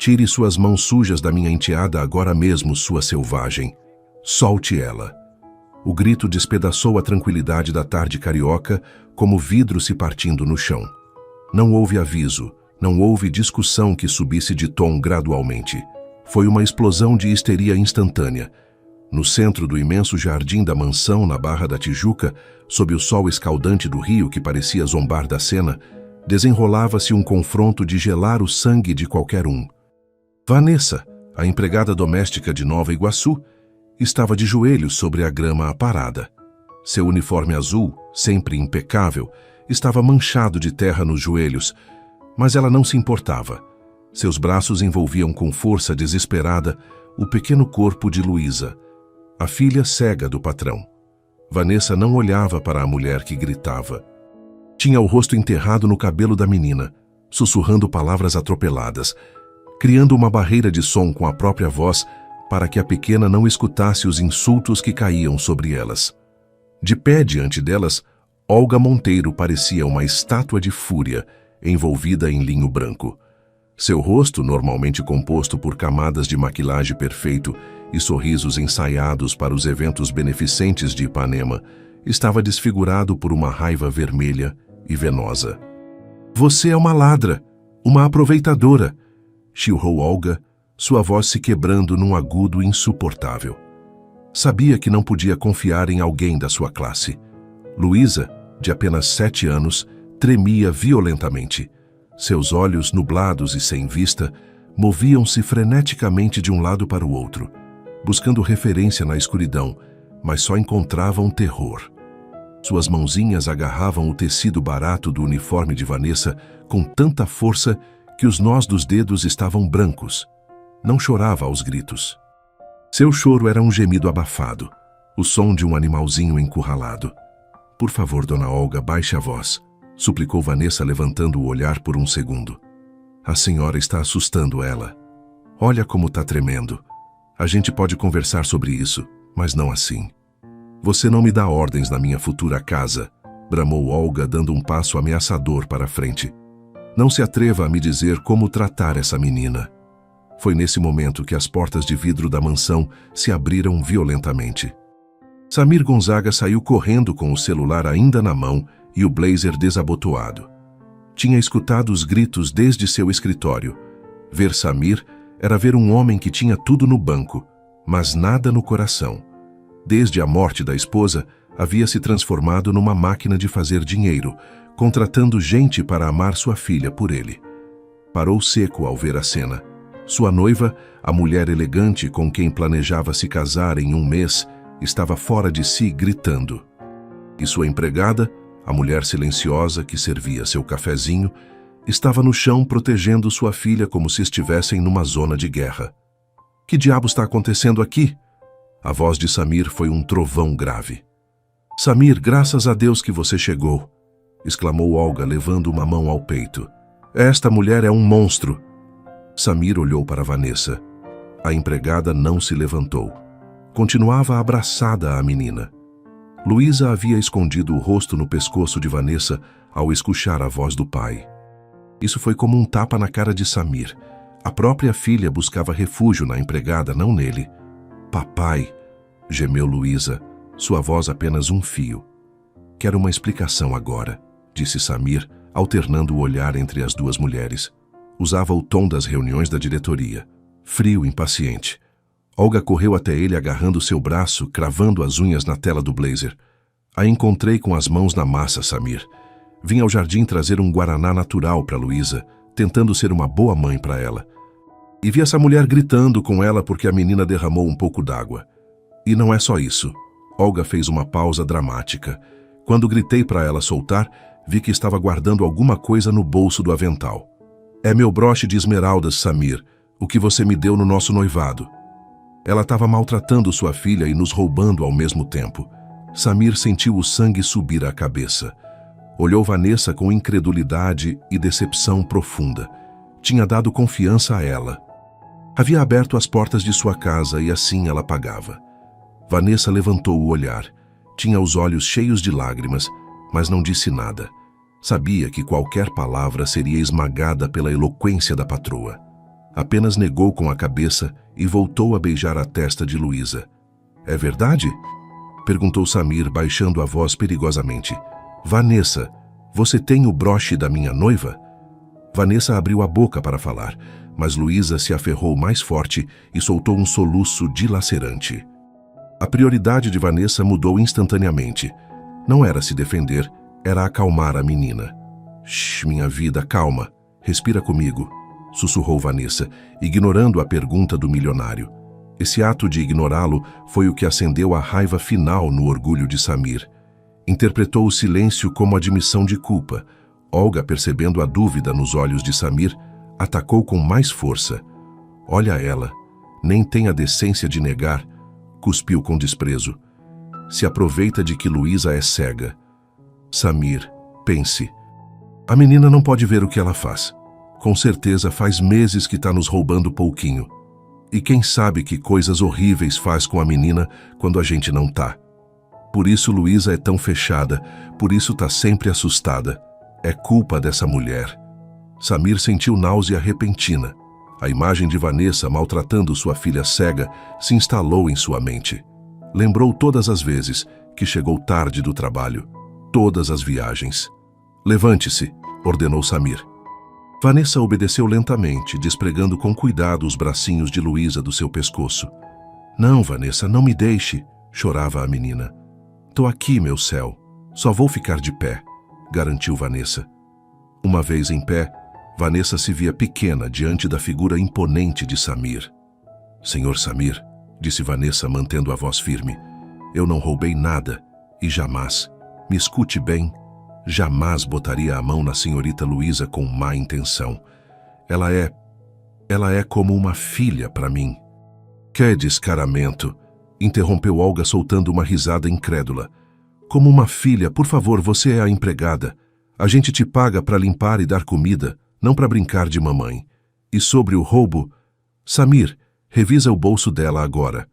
Tire suas mãos sujas da minha enteada agora mesmo, sua selvagem. Solte ela. O grito despedaçou a tranquilidade da tarde carioca como vidro se partindo no chão. Não houve aviso, não houve discussão que subisse de tom gradualmente. Foi uma explosão de histeria instantânea. No centro do imenso jardim da mansão, na Barra da Tijuca, sob o sol escaldante do rio que parecia zombar da cena, desenrolava-se um confronto de gelar o sangue de qualquer um. Vanessa, a empregada doméstica de Nova Iguaçu, estava de joelhos sobre a grama aparada. Seu uniforme azul, sempre impecável, estava manchado de terra nos joelhos, mas ela não se importava. Seus braços envolviam com força desesperada o pequeno corpo de Luísa, a filha cega do patrão. Vanessa não olhava para a mulher que gritava. Tinha o rosto enterrado no cabelo da menina, sussurrando palavras atropeladas, criando uma barreira de som com a própria voz para que a pequena não escutasse os insultos que caíam sobre elas. De pé diante delas, Olga Monteiro parecia uma estátua de fúria, envolvida em linho branco. Seu rosto, normalmente composto por camadas de maquilagem perfeito e sorrisos ensaiados para os eventos beneficentes de Ipanema, estava desfigurado por uma raiva vermelha e venosa. "Você é uma ladra, uma aproveitadora", chilrou Olga, sua voz se quebrando num agudo insuportável. Sabia que não podia confiar em alguém da sua classe. Luísa, de apenas 7 anos, tremia violentamente. Seus olhos, nublados e sem vista, moviam-se freneticamente de um lado para o outro, buscando referência na escuridão, mas só encontravam terror. Suas mãozinhas agarravam o tecido barato do uniforme de Vanessa com tanta força que os nós dos dedos estavam brancos. Não chorava aos gritos. Seu choro era um gemido abafado, o som de um animalzinho encurralado. "Por favor, dona Olga, baixe a voz", suplicou Vanessa, levantando o olhar por um segundo. "A senhora está assustando ela. Olha como está tremendo. A gente pode conversar sobre isso, mas não assim." "Você não me dá ordens na minha futura casa", bramou Olga, dando um passo ameaçador para a frente. "Não se atreva a me dizer como tratar essa menina." Foi nesse momento que as portas de vidro da mansão se abriram violentamente. Samir Gonzaga saiu correndo com o celular ainda na mão e o blazer desabotoado. Tinha escutado os gritos desde seu escritório. Ver Samir era ver um homem que tinha tudo no banco, mas nada no coração. Desde a morte da esposa, havia se transformado numa máquina de fazer dinheiro, contratando gente para amar sua filha por ele. Parou seco ao ver a cena. Sua noiva, a mulher elegante com quem planejava se casar em um mês, estava fora de si gritando. E sua empregada, a mulher silenciosa que servia seu cafezinho, estava no chão protegendo sua filha como se estivessem numa zona de guerra. "Que diabo está acontecendo aqui?" A voz de Samir foi um trovão grave. "Samir, graças a Deus que você chegou", exclamou Olga, levando uma mão ao peito. "Esta mulher é um monstro." Samir olhou para Vanessa. A empregada não se levantou. Continuava abraçada à menina. Luísa havia escondido o rosto no pescoço de Vanessa ao escuchar a voz do pai. Isso foi como um tapa na cara de Samir. A própria filha buscava refúgio na empregada, não nele. "Papai", gemeu Luísa, sua voz apenas um fio. "Quero uma explicação agora", disse Samir, alternando o olhar entre as duas mulheres. Usava o tom das reuniões da diretoria, frio, impaciente. Olga correu até ele agarrando seu braço, cravando as unhas na tela do blazer. "A encontrei com as mãos na massa, Samir. Vim ao jardim trazer um guaraná natural para Luísa, tentando ser uma boa mãe para ela. E vi essa mulher gritando com ela porque a menina derramou um pouco d'água. E não é só isso." Olga fez uma pausa dramática. "Quando gritei para ela soltar, vi que estava guardando alguma coisa no bolso do avental. É meu broche de esmeraldas, Samir, o que você me deu no nosso noivado. Ela estava maltratando sua filha e nos roubando ao mesmo tempo." Samir sentiu o sangue subir à cabeça. Olhou Vanessa com incredulidade e decepção profunda. Tinha dado confiança a ela. Havia aberto as portas de sua casa e assim ela pagava. Vanessa levantou o olhar. Tinha os olhos cheios de lágrimas, mas não disse nada. Sabia que qualquer palavra seria esmagada pela eloquência da patroa. Apenas negou com a cabeça e voltou a beijar a testa de Luísa. É verdade? Perguntou Samir, baixando a voz perigosamente. Vanessa, você tem o broche da minha noiva? Vanessa abriu a boca para falar, mas Luísa se aferrou mais forte e soltou um soluço dilacerante. A prioridade de Vanessa mudou instantaneamente. Não era se defender, era acalmar a menina. Shh, minha vida, calma. Respira comigo, sussurrou Vanessa, ignorando a pergunta do milionário. Esse ato de ignorá-lo foi o que acendeu a raiva final no orgulho de Samir. Interpretou o silêncio como admissão de culpa. Olga, percebendo a dúvida nos olhos de Samir, atacou com mais força. Olha ela, nem tem a decência de negar, cuspiu com desprezo. Se aproveita de que Luísa é cega. Samir, pense. A menina não pode ver o que ela faz. Com certeza faz meses que está nos roubando pouquinho. E quem sabe que coisas horríveis faz com a menina quando a gente não tá. Por isso Luísa é tão fechada, por isso tá sempre assustada. É culpa dessa mulher. Samir sentiu náusea repentina. A imagem de Vanessa maltratando sua filha cega se instalou em sua mente. Lembrou todas as vezes que chegou tarde do trabalho, todas as viagens. Levante-se, ordenou Samir. Vanessa obedeceu lentamente, despregando com cuidado os bracinhos de Luísa do seu pescoço. Não, Vanessa, não me deixe, chorava a menina. Tô aqui, meu céu. Só vou ficar de pé, garantiu Vanessa. Uma vez em pé, Vanessa se via pequena diante da figura imponente de Samir. Senhor Samir, disse Vanessa mantendo a voz firme, eu não roubei nada e jamais, me escute bem, jamais botaria a mão na senhorita Luísa com má intenção. Ela é como uma filha para mim. Que descaramento, interrompeu Olga soltando uma risada incrédula. Como uma filha, por favor, você é a empregada. A gente te paga para limpar e dar comida, não para brincar de mamãe. E sobre o roubo... Samir, revisa o bolso dela agora.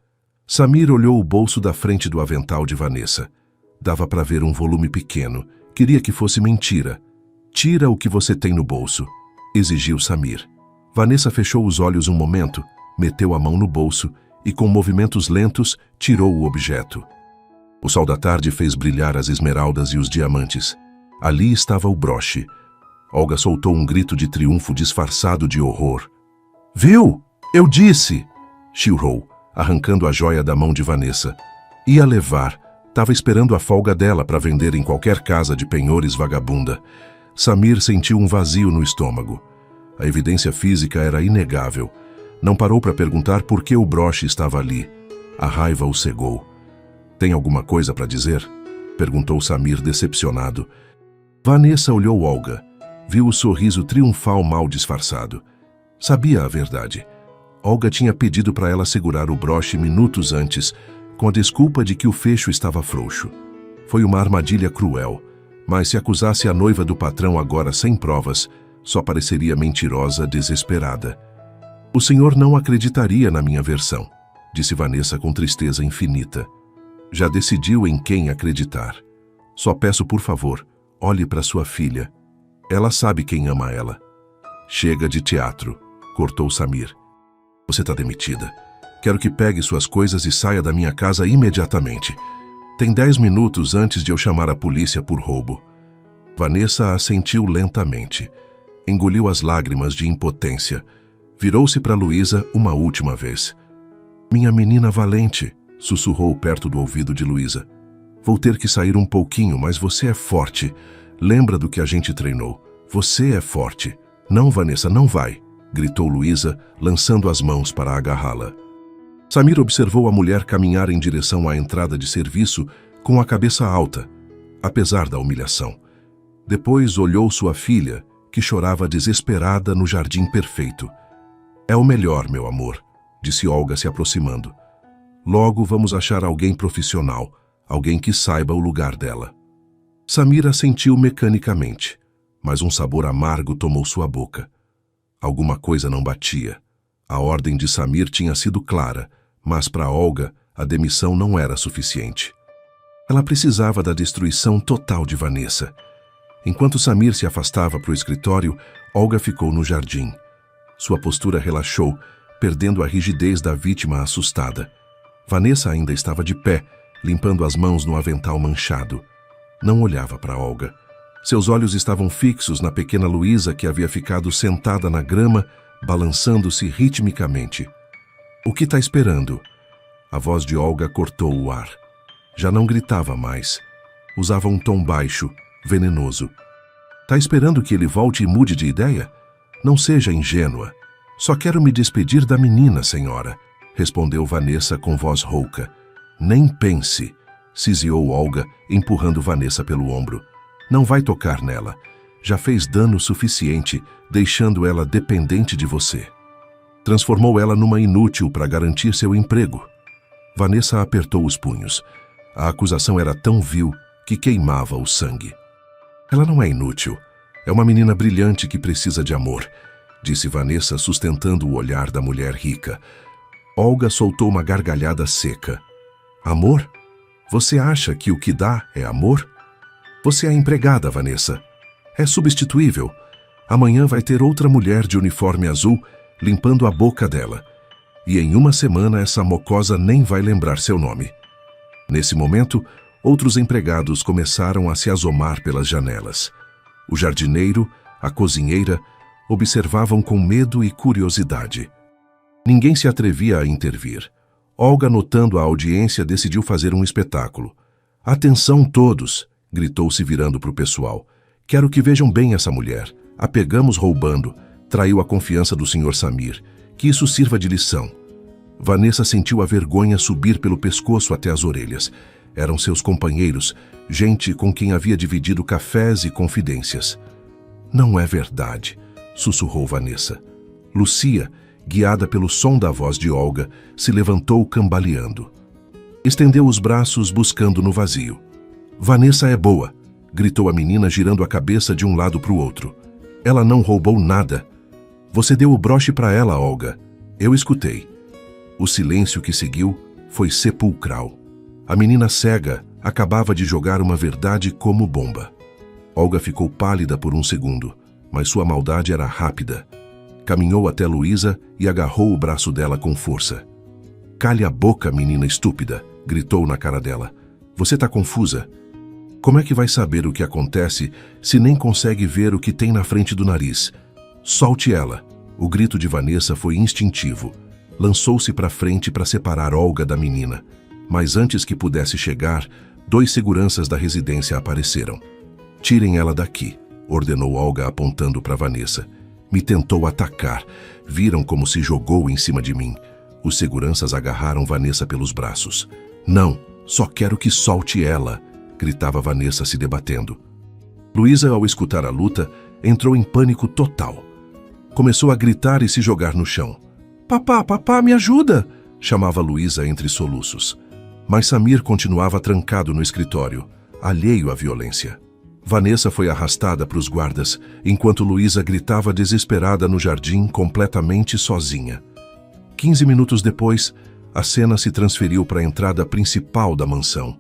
Samir olhou o bolso da frente do avental de Vanessa. Dava para ver um volume pequeno. Queria que fosse mentira. Tira o que você tem no bolso, exigiu Samir. Vanessa fechou os olhos um momento, meteu a mão no bolso e, com movimentos lentos, tirou o objeto. O sol da tarde fez brilhar as esmeraldas e os diamantes. Ali estava o broche. Olga soltou um grito de triunfo disfarçado de horror. Viu? Eu disse! Chilrou, arrancando a joia da mão de Vanessa. Ia levar. Estava esperando a folga dela para vender em qualquer casa de penhores vagabunda. Samir sentiu um vazio no estômago. A evidência física era inegável. Não parou para perguntar por que o broche estava ali. A raiva o cegou. Tem alguma coisa para dizer? Perguntou Samir decepcionado. Vanessa olhou Olga. Viu o sorriso triunfal mal disfarçado. Sabia a verdade. Olga tinha pedido para ela segurar o broche minutos antes, com a desculpa de que o fecho estava frouxo. Foi uma armadilha cruel, mas se acusasse a noiva do patrão agora sem provas, só pareceria mentirosa, desesperada. O senhor não acreditaria na minha versão, disse Vanessa com tristeza infinita. Já decidiu em quem acreditar. Só peço, por favor, olhe para sua filha. Ela sabe quem ama ela. Chega de teatro, cortou Samir. Você está demitida. Quero que pegue suas coisas e saia da minha casa imediatamente. Tem 10 minutos antes de eu chamar a polícia por roubo. Vanessa assentiu lentamente. Engoliu as lágrimas de impotência. Virou-se para Luísa uma última vez. Minha menina valente, sussurrou perto do ouvido de Luísa. Vou ter que sair um pouquinho, mas você é forte. Lembra do que a gente treinou. Você é forte. Não, Vanessa, não vai, gritou Luísa, lançando as mãos para agarrá-la. Samir observou a mulher caminhar em direção à entrada de serviço com a cabeça alta, apesar da humilhação. Depois olhou sua filha, que chorava desesperada no jardim perfeito. É o melhor, meu amor, disse Olga se aproximando. Logo vamos achar alguém profissional, alguém que saiba o lugar dela. Samir assentiu mecanicamente, mas um sabor amargo tomou sua boca. Alguma coisa não batia. A ordem de Samir tinha sido clara, mas para Olga a demissão não era suficiente. Ela precisava da destruição total de Vanessa. Enquanto Samir se afastava para o escritório, Olga ficou no jardim. Sua postura relaxou, perdendo a rigidez da vítima assustada. Vanessa ainda estava de pé, limpando as mãos no avental manchado. Não olhava para Olga. Seus olhos estavam fixos na pequena Luísa, que havia ficado sentada na grama, balançando-se ritmicamente. "O que está esperando?" A voz de Olga cortou o ar. Já não gritava mais. Usava um tom baixo, venenoso. "Tá esperando que ele volte e mude de ideia? Não seja ingênua. Só quero me despedir da menina, senhora", respondeu Vanessa com voz rouca. "Nem pense", siseou Olga, empurrando Vanessa pelo ombro. "Não vai tocar nela. Já fez dano suficiente, deixando ela dependente de você. Transformou ela numa inútil para garantir seu emprego." Vanessa apertou os punhos. A acusação era tão vil que queimava o sangue. "Ela não é inútil. É uma menina brilhante que precisa de amor", disse Vanessa, sustentando o olhar da mulher rica. Olga soltou uma gargalhada seca. "Amor? Você acha que o que dá é amor? Você é empregada, Vanessa. É substituível. Amanhã vai ter outra mulher de uniforme azul limpando a boca dela. E em uma semana essa mocosa nem vai lembrar seu nome." Nesse momento, outros empregados começaram a se asomar pelas janelas. O jardineiro, a cozinheira, observavam com medo e curiosidade. Ninguém se atrevia a intervir. Olga, notando a audiência, decidiu fazer um espetáculo. "Atenção todos!" gritou, se virando para o pessoal. "Quero que vejam bem essa mulher. A pegamos roubando. Traiu a confiança do Sr. Samir. Que isso sirva de lição." Vanessa sentiu a vergonha subir pelo pescoço até as orelhas. Eram seus companheiros, gente com quem havia dividido cafés e confidências. "Não é verdade", sussurrou Vanessa. Lucia, guiada pelo som da voz de Olga, se levantou cambaleando. Estendeu os braços buscando no vazio. "Vanessa é boa", gritou a menina, girando a cabeça de um lado para o outro. "Ela não roubou nada. Você deu o broche para ela, Olga. Eu escutei." O silêncio que seguiu foi sepulcral. A menina cega acabava de jogar uma verdade como bomba. Olga ficou pálida por um segundo, mas sua maldade era rápida. Caminhou até Luísa e agarrou o braço dela com força. "Cale a boca, menina estúpida", gritou na cara dela. "Você está confusa? Como é que vai saber o que acontece se nem consegue ver o que tem na frente do nariz? Solte ela." O grito de Vanessa foi instintivo. Lançou-se para frente para separar Olga da menina. Mas antes que pudesse chegar, 2 seguranças da residência apareceram. "Tirem ela daqui", ordenou Olga, apontando para Vanessa. "Me tentou atacar. Viram como se jogou em cima de mim." Os seguranças agarraram Vanessa pelos braços. "Não, só quero que solte ela", gritava Vanessa, se debatendo. Luísa, ao escutar a luta, entrou em pânico total. Começou a gritar e se jogar no chão. "Papá, papá, me ajuda!" chamava Luísa entre soluços. Mas Samir continuava trancado no escritório, alheio à violência. Vanessa foi arrastada para os guardas, enquanto Luísa gritava desesperada no jardim, completamente sozinha. 15 minutos depois, a cena se transferiu para a entrada principal da mansão.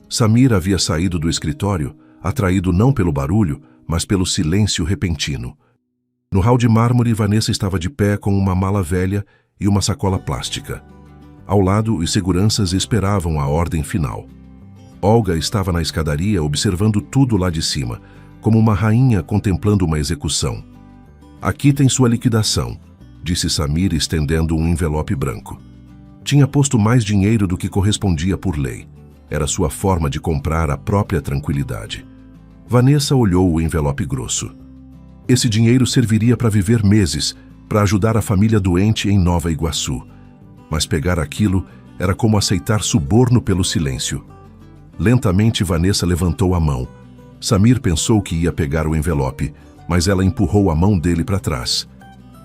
Samir havia saído do escritório, atraído não pelo barulho, mas pelo silêncio repentino. No hall de mármore, Vanessa estava de pé com uma mala velha e uma sacola plástica. Ao lado, os seguranças esperavam a ordem final. Olga estava na escadaria observando tudo lá de cima, como uma rainha contemplando uma execução. "Aqui tem sua liquidação", disse Samir, estendendo um envelope branco. Tinha posto mais dinheiro do que correspondia por lei. Era sua forma de comprar a própria tranquilidade. Vanessa olhou o envelope grosso. Esse dinheiro serviria para viver meses, para ajudar a família doente em Nova Iguaçu. Mas pegar aquilo era como aceitar suborno pelo silêncio. Lentamente, Vanessa levantou a mão. Samir pensou que ia pegar o envelope, mas ela empurrou a mão dele para trás.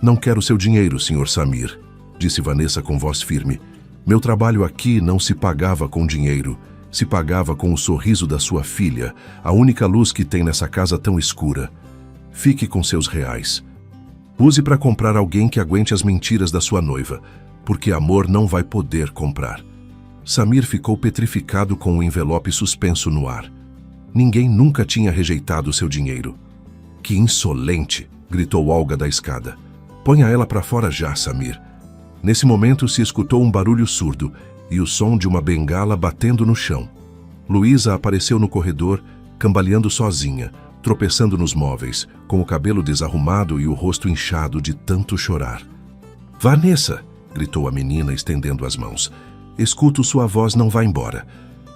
"Não quero seu dinheiro, Sr. Samir", disse Vanessa com voz firme. "Meu trabalho aqui não se pagava com dinheiro. Se pagava com o sorriso da sua filha, a única luz que tem nessa casa tão escura. Fique com seus reais. Use para comprar alguém que aguente as mentiras da sua noiva, porque amor não vai poder comprar." Samir ficou petrificado com o envelope suspenso no ar. Ninguém nunca tinha rejeitado seu dinheiro. "Que insolente!" gritou Olga da escada. Ponha ela para fora já, Samir. Nesse momento se escutou um barulho surdo e o som de uma bengala batendo no chão. Luísa apareceu no corredor, cambaleando sozinha, tropeçando nos móveis, com o cabelo desarrumado e o rosto inchado de tanto chorar. Vanessa! Gritou a menina, estendendo as mãos. Escuto sua voz, não vá embora.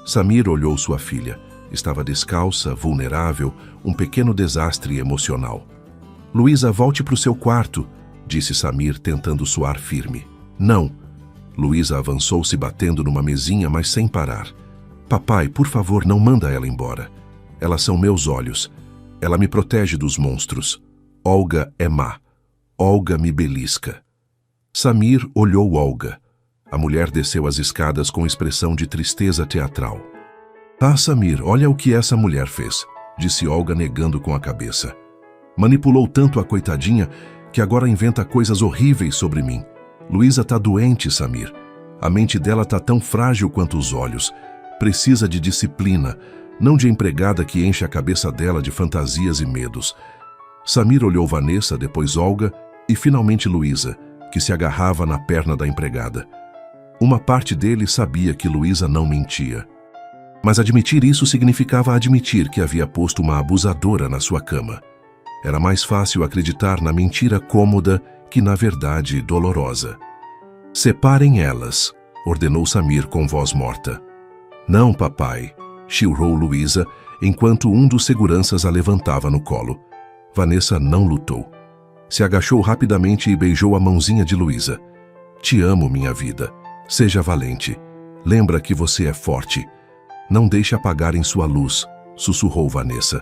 Samir olhou sua filha. Estava descalça, vulnerável, um pequeno desastre emocional. Luísa, volte para o seu quarto, disse Samir, tentando soar firme. Não. Luísa avançou, se batendo numa mesinha, mas sem parar. Papai, por favor, não manda ela embora. Elas são meus olhos. Ela me protege dos monstros. Olga é má. Olga me belisca. Samir olhou Olga. A mulher desceu as escadas com expressão de tristeza teatral. Ah, Samir, olha o que essa mulher fez, disse Olga negando com a cabeça. Manipulou tanto a coitadinha que agora inventa coisas horríveis sobre mim. Luísa tá doente, Samir. A mente dela tá tão frágil quanto os olhos. Precisa de disciplina, não de empregada que enche a cabeça dela de fantasias e medos. Samir olhou Vanessa, depois Olga e finalmente Luísa, que se agarrava na perna da empregada. Uma parte dele sabia que Luísa não mentia. Mas admitir isso significava admitir que havia posto uma abusadora na sua cama. Era mais fácil acreditar na mentira cômoda que na verdade dolorosa. Separem elas, ordenou Samir com voz morta. Não, papai, chilrou Luísa, enquanto um dos seguranças a levantava no colo. Vanessa não lutou. Se agachou rapidamente e beijou a mãozinha de Luísa. Te amo, minha vida. Seja valente. Lembra que você é forte. Não deixe apagarem sua luz, sussurrou Vanessa.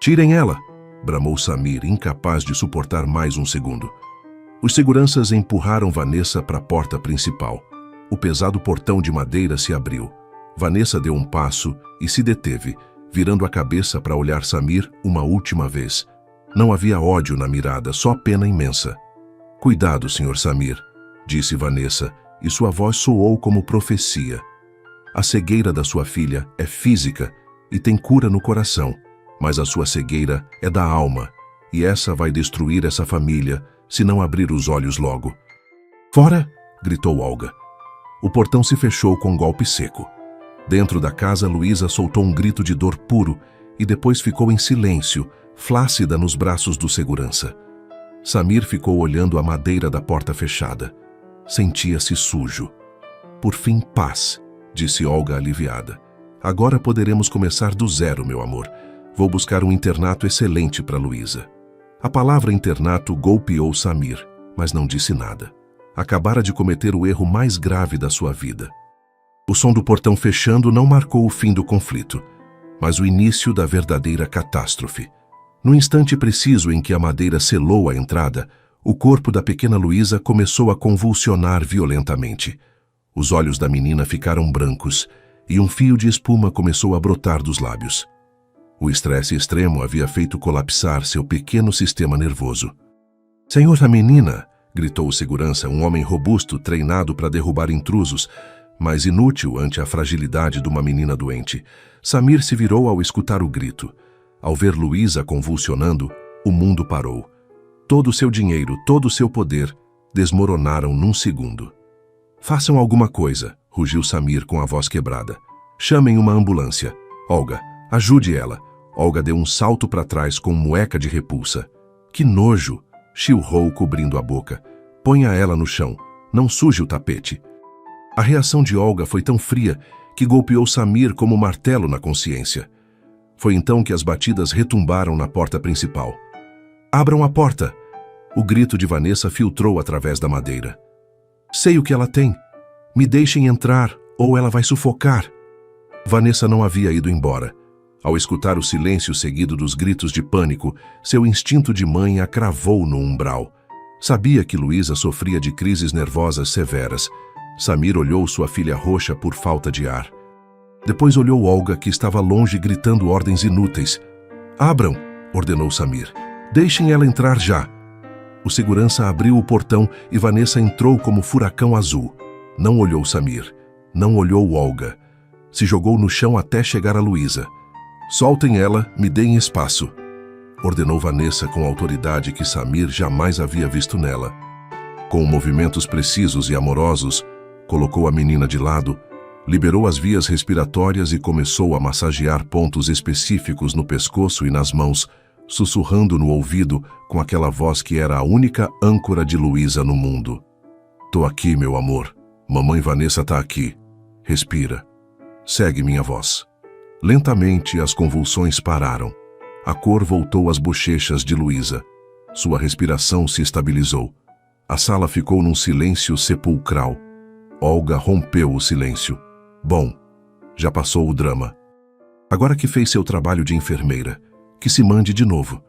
Tirem ela, bramou Samir, incapaz de suportar mais um segundo. Os seguranças empurraram Vanessa para a porta principal. O pesado portão de madeira se abriu. Vanessa deu um passo e se deteve, virando a cabeça para olhar Samir uma última vez. Não havia ódio na mirada, só pena imensa. Cuidado, Sr. Samir, disse Vanessa, e sua voz soou como profecia. A cegueira da sua filha é física e tem cura no coração, mas a sua cegueira é da alma, e essa vai destruir essa família se não abrir os olhos logo. Fora! Gritou Olga. O portão se fechou com um golpe seco. Dentro da casa, Luísa soltou um grito de dor puro e depois ficou em silêncio, flácida nos braços do segurança. Samir ficou olhando a madeira da porta fechada. Sentia-se sujo. Por fim, paz, disse Olga aliviada. Agora poderemos começar do zero, meu amor. Vou buscar um internato excelente para Luísa. A palavra internato golpeou Samir, mas não disse nada. Acabara de cometer o erro mais grave da sua vida. O som do portão fechando não marcou o fim do conflito, mas o início da verdadeira catástrofe. No instante preciso em que a madeira selou a entrada, o corpo da pequena Luísa começou a convulsionar violentamente. Os olhos da menina ficaram brancos e um fio de espuma começou a brotar dos lábios. O estresse extremo havia feito colapsar seu pequeno sistema nervoso. Senhor, a menina! Gritou o segurança, um homem robusto treinado para derrubar intrusos, mas inútil ante a fragilidade de uma menina doente. Samir se virou ao escutar o grito. Ao ver Luísa convulsionando, o mundo parou. Todo o seu dinheiro, todo o seu poder, desmoronaram num segundo. Façam alguma coisa, rugiu Samir com a voz quebrada. Chamem uma ambulância. Olga, ajude ela. Olga deu um salto para trás com mueca de repulsa. Que nojo! Chilrou cobrindo a boca. Ponha ela no chão. Não suje o tapete. A reação de Olga foi tão fria que golpeou Samir como martelo na consciência. Foi então que as batidas retumbaram na porta principal. Abram a porta! O grito de Vanessa filtrou através da madeira. Sei o que ela tem. Me deixem entrar, ou ela vai sufocar. Vanessa não havia ido embora. Ao escutar o silêncio seguido dos gritos de pânico, seu instinto de mãe a cravou no umbral. Sabia que Luísa sofria de crises nervosas severas. Samir olhou sua filha roxa por falta de ar. Depois olhou Olga, que estava longe gritando ordens inúteis. Abram, ordenou Samir. Deixem ela entrar já. O segurança abriu o portão e Vanessa entrou como furacão azul. Não olhou Samir. Não olhou Olga. Se jogou no chão até chegar a Luísa. Soltem ela, me deem espaço. ordenou Vanessa com autoridade que Samir jamais havia visto nela. Com movimentos precisos e amorosos, colocou a menina de lado, liberou as vias respiratórias e começou a massagear pontos específicos no pescoço e nas mãos, sussurrando no ouvido com aquela voz que era a única âncora de Luísa no mundo. "Tô aqui, meu amor. Mamãe Vanessa tá aqui. Respira. Segue minha voz." Lentamente, as convulsões pararam. A cor voltou às bochechas de Luísa. Sua respiração se estabilizou. A sala ficou num silêncio sepulcral. Olga rompeu o silêncio. "Bom, já passou o drama. Agora que fez seu trabalho de enfermeira, que se mande de novo.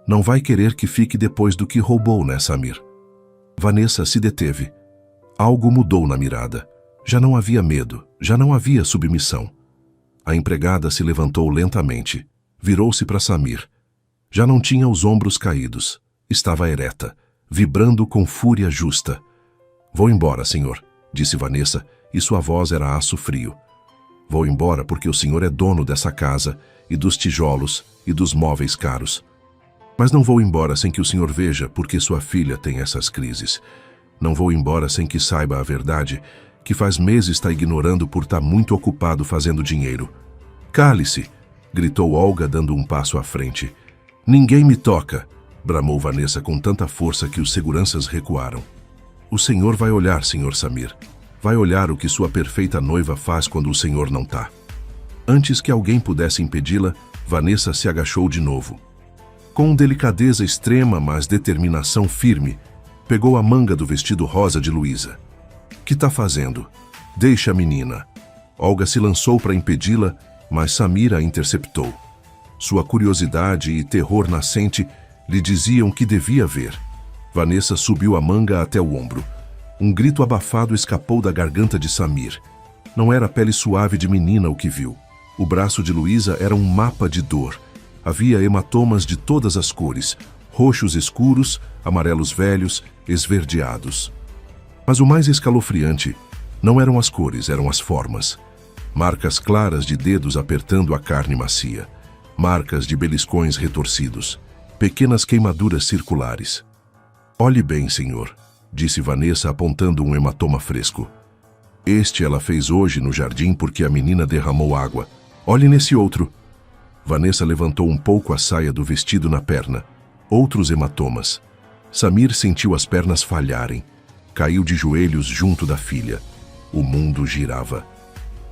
Não vai querer que fique depois do que roubou, né, Samir?" Vanessa se deteve. Algo mudou na mirada. Já não havia medo, já não havia submissão. A empregada se levantou lentamente. Virou-se para Samir. Já não tinha os ombros caídos. Estava ereta, vibrando com fúria justa. "Vou embora, senhor", disse Vanessa, e sua voz era aço frio. "Vou embora porque o senhor é dono dessa casa, e dos tijolos, e dos móveis caros. Mas não vou embora sem que o senhor veja porque sua filha tem essas crises. Não vou embora sem que saiba a verdade, que faz meses está ignorando por estar muito ocupado fazendo dinheiro." "Cale-se!" gritou Olga, dando um passo à frente. "Ninguém me toca!" bramou Vanessa com tanta força que os seguranças recuaram. "O senhor vai olhar, senhor Samir. Vai olhar o que sua perfeita noiva faz quando o senhor não tá." Antes que alguém pudesse impedi-la, Vanessa se agachou de novo. Com delicadeza extrema, mas determinação firme, pegou a manga do vestido rosa de Luísa. "Que tá fazendo? Deixa a menina." Olga se lançou para impedi-la, mas Samir a interceptou. Sua curiosidade e terror nascente lhe diziam que devia ver. Vanessa subiu a manga até o ombro. Um grito abafado escapou da garganta de Samir. Não era a pele suave de menina o que viu. O braço de Luísa era um mapa de dor. Havia hematomas de todas as cores, roxos escuros, amarelos velhos, esverdeados. Mas o mais escalofriante não eram as cores, eram as formas. Marcas claras de dedos apertando a carne macia. Marcas de beliscões retorcidos. Pequenas queimaduras circulares. "Olhe bem, senhor", disse Vanessa apontando um hematoma fresco. "Este ela fez hoje no jardim porque a menina derramou água. Olhe nesse outro." Vanessa levantou um pouco a saia do vestido na perna. Outros hematomas. Samir sentiu as pernas falharem. Caiu de joelhos junto da filha. O mundo girava.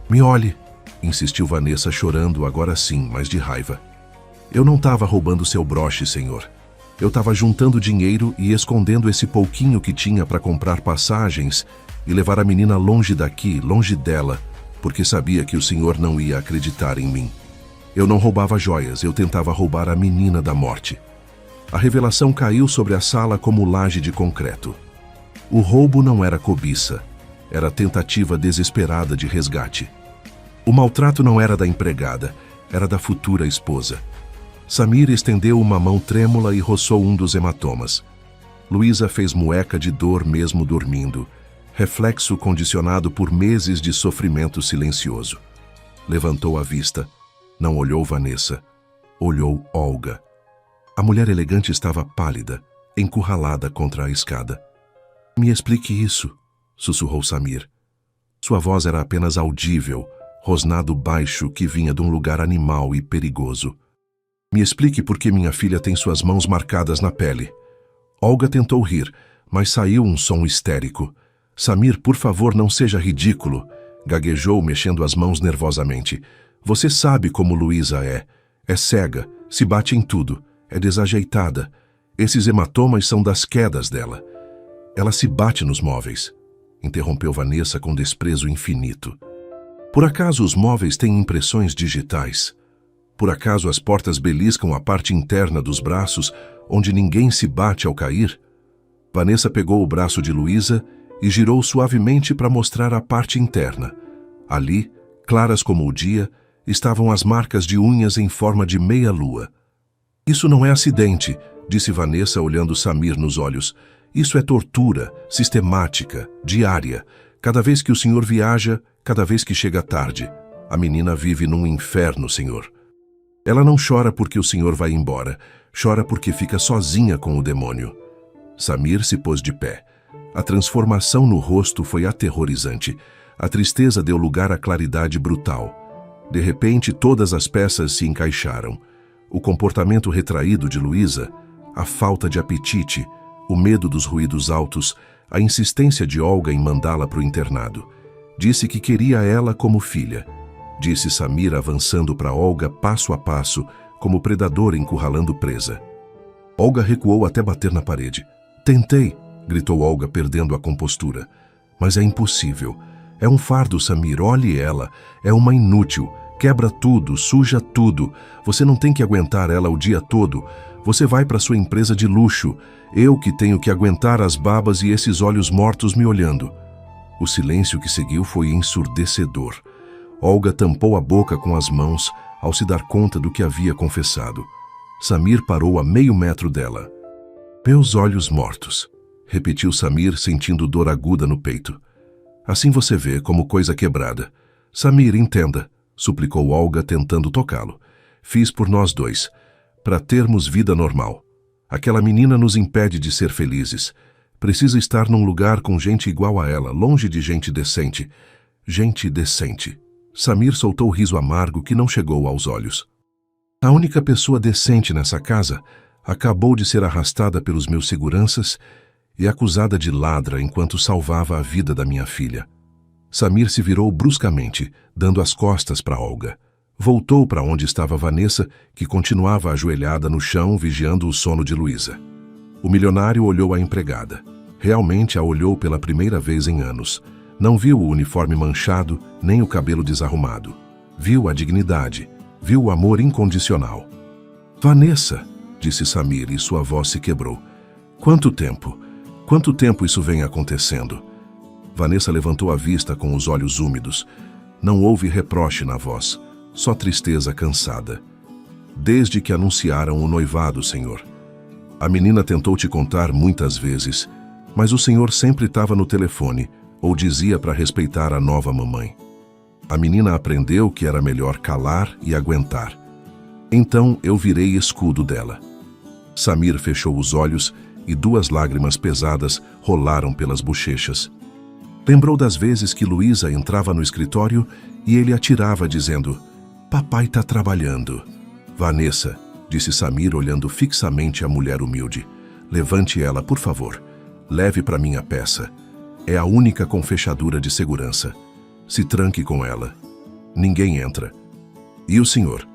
"Me olhe", insistiu Vanessa, chorando agora sim, mas de raiva. "Eu não estava roubando seu broche, senhor. Eu estava juntando dinheiro e escondendo esse pouquinho que tinha para comprar passagens e levar a menina longe daqui, longe dela, porque sabia que o senhor não ia acreditar em mim. Eu não roubava joias, eu tentava roubar a menina da morte." A revelação caiu sobre a sala como laje de concreto. O roubo não era cobiça, era tentativa desesperada de resgate. O maltrato não era da empregada, era da futura esposa. Samir estendeu uma mão trêmula e roçou um dos hematomas. Luísa fez mueca de dor mesmo dormindo, reflexo condicionado por meses de sofrimento silencioso. Levantou a vista, não olhou Vanessa, olhou Olga. A mulher elegante estava pálida, encurralada contra a escada. "Me explique isso", sussurrou Samir. Sua voz era apenas audível, rosnado baixo que vinha de um lugar animal e perigoso. "Me explique por que minha filha tem suas mãos marcadas na pele." Olga tentou rir, mas saiu um som histérico. "Samir, por favor, não seja ridículo", gaguejou, mexendo as mãos nervosamente. "Você sabe como Luísa é. É cega, se bate em tudo, é desajeitada. Esses hematomas são das quedas dela. Ela se bate nos móveis", interrompeu Vanessa com desprezo infinito. "Por acaso os móveis têm impressões digitais? Por acaso as portas beliscam a parte interna dos braços, onde ninguém se bate ao cair?" Vanessa pegou o braço de Luísa e girou suavemente para mostrar a parte interna. Ali, claras como o dia, estavam as marcas de unhas em forma de meia-lua. "Isso não é acidente", disse Vanessa olhando Samir nos olhos. "Isso é tortura, sistemática, diária. Cada vez que o senhor viaja, cada vez que chega tarde. A menina vive num inferno, senhor." Ela não chora porque o senhor vai embora, chora porque fica sozinha com o demônio. Samir se pôs de pé. A transformação no rosto foi aterrorizante. A tristeza deu lugar à claridade brutal. De repente, todas as peças se encaixaram. O comportamento retraído de Luísa, a falta de apetite, o medo dos ruídos altos, a insistência de Olga em mandá-la para o internado. Disse que queria ela como filha. Disse Samir avançando para Olga passo a passo, como predador encurralando presa. Olga recuou até bater na parede. Tentei, gritou Olga perdendo a compostura. Mas é impossível. É um fardo, Samir, olhe ela. É uma inútil. Quebra tudo, suja tudo. Você não tem que aguentar ela o dia todo. Você vai para sua empresa de luxo. Eu que tenho que aguentar as babas e esses olhos mortos me olhando. O silêncio que seguiu foi ensurdecedor. Olga tampou a boca com as mãos ao se dar conta do que havia confessado. Samir parou a meio metro dela. Meus olhos mortos, repetiu Samir sentindo dor aguda no peito. Assim você vê como coisa quebrada. Samir, entenda, suplicou Olga tentando tocá-lo. Fiz por nós dois, para termos vida normal. Aquela menina nos impede de ser felizes. Precisa estar num lugar com gente igual a ela, longe de gente decente. Gente decente. Samir soltou o riso amargo que não chegou aos olhos. A única pessoa decente nessa casa acabou de ser arrastada pelos meus seguranças e acusada de ladra enquanto salvava a vida da minha filha. Samir se virou bruscamente, dando as costas para Olga. Voltou para onde estava Vanessa, que continuava ajoelhada no chão, vigiando o sono de Luísa. O milionário olhou a empregada. Realmente a olhou pela primeira vez em anos. Não viu o uniforme manchado, nem o cabelo desarrumado. Viu a dignidade, viu o amor incondicional. Vanessa, disse Samir e sua voz se quebrou. Quanto tempo? Quanto tempo isso vem acontecendo? Vanessa levantou a vista com os olhos úmidos. Não houve reproche na voz, só tristeza cansada. Desde que anunciaram o noivado, senhor. A menina tentou te contar muitas vezes, mas o senhor sempre estava no telefone, ou dizia para respeitar a nova mamãe. A menina aprendeu que era melhor calar e aguentar. Então eu virei escudo dela. Samir fechou os olhos e 2 lágrimas pesadas rolaram pelas bochechas. Lembrou das vezes que Luísa entrava no escritório e ele atirava dizendo: "Papai tá trabalhando." "Vanessa", disse Samir olhando fixamente a mulher humilde, "levante ela, por favor. Leve para minha peça. É a única com fechadura de segurança. Se tranque com ela. Ninguém entra." "E o senhor?"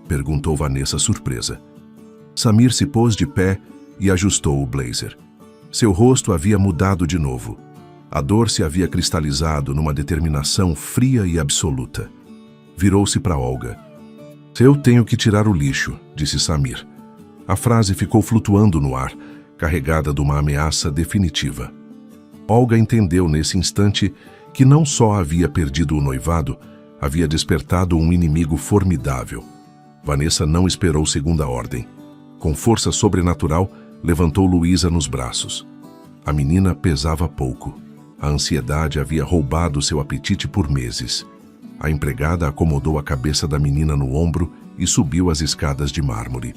perguntou Vanessa surpresa. Samir se pôs de pé e ajustou o blazer. Seu rosto havia mudado de novo. A dor se havia cristalizado numa determinação fria e absoluta. Virou-se para Olga. "Eu tenho que tirar o lixo", disse Samir. A frase ficou flutuando no ar, carregada de uma ameaça definitiva. Olga entendeu nesse instante que não só havia perdido o noivado, havia despertado um inimigo formidável. Vanessa não esperou segunda ordem. Com força sobrenatural, levantou Luísa nos braços. A menina pesava pouco. A ansiedade havia roubado seu apetite por meses. A empregada acomodou a cabeça da menina no ombro e subiu as escadas de mármore.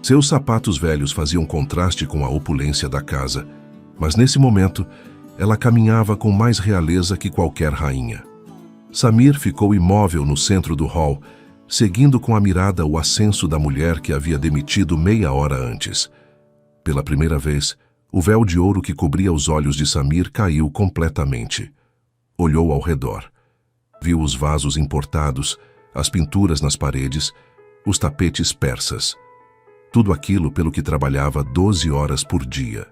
Seus sapatos velhos faziam contraste com a opulência da casa, mas nesse momento ela caminhava com mais realeza que qualquer rainha. Samir ficou imóvel no centro do hall, seguindo com a mirada o ascenso da mulher que havia demitido meia hora antes. Pela primeira vez, o véu de ouro que cobria os olhos de Samir caiu completamente. Olhou ao redor. Viu os vasos importados, as pinturas nas paredes, os tapetes persas. Tudo aquilo pelo que trabalhava 12 horas por dia.